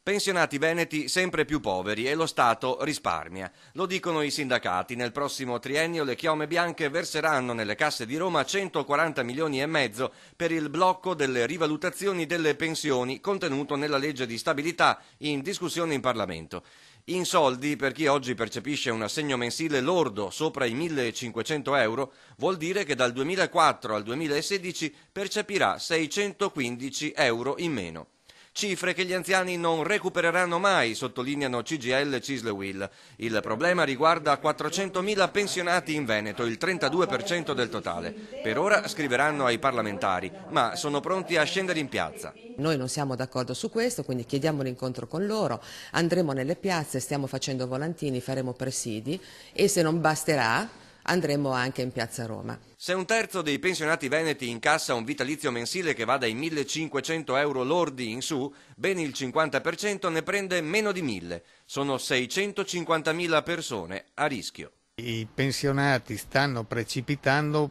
Pensionati veneti sempre più poveri e lo Stato risparmia. Lo dicono i sindacati. Nel prossimo triennio le chiome bianche verseranno nelle casse di Roma 140 milioni e mezzo per il blocco delle rivalutazioni delle pensioni contenuto nella legge di stabilità in discussione in Parlamento. In soldi, per chi oggi percepisce un assegno mensile lordo sopra i 1.500 euro, vuol dire che dal 2004 al 2016 percepirà 615 euro in meno. Cifre che gli anziani non recupereranno mai, sottolineano CGIL e Cisle-Will. Il problema riguarda 400.000 pensionati in Veneto, il 32% del totale. Per ora scriveranno ai parlamentari, ma sono pronti a scendere in piazza. Noi non siamo d'accordo su questo, quindi chiediamo l'incontro con loro, andremo nelle piazze, stiamo facendo volantini, faremo presidi e se non basterà andremo anche in piazza Roma. Se un terzo dei pensionati veneti incassa un vitalizio mensile che va dai 1.500 euro lordi in su, ben il 50% ne prende meno di 1.000. Sono 650.000 persone a rischio. I pensionati stanno precipitando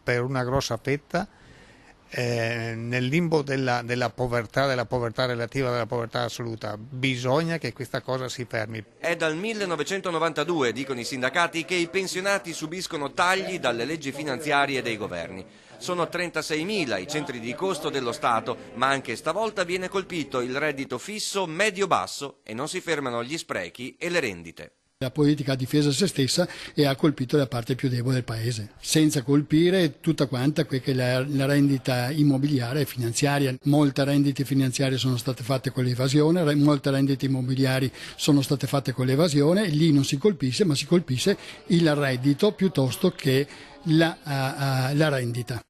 per una grossa fetta nel limbo della povertà relativa, della povertà assoluta. Bisogna che questa cosa si fermi. È dal 1992, dicono i sindacati, che i pensionati subiscono tagli dalle leggi finanziarie dei governi. Sono 36.000 i centri di costo dello Stato, ma anche stavolta viene colpito il reddito fisso medio-basso e non si fermano gli sprechi e le rendite. La politica ha difeso se stessa e ha colpito la parte più debole del paese, senza colpire tutta quanta quella che è la rendita immobiliare e finanziaria. Molte rendite finanziarie sono state fatte con l'evasione, molte rendite immobiliari sono state fatte con l'evasione, lì non si colpisce, ma si colpisce il reddito piuttosto che la rendita.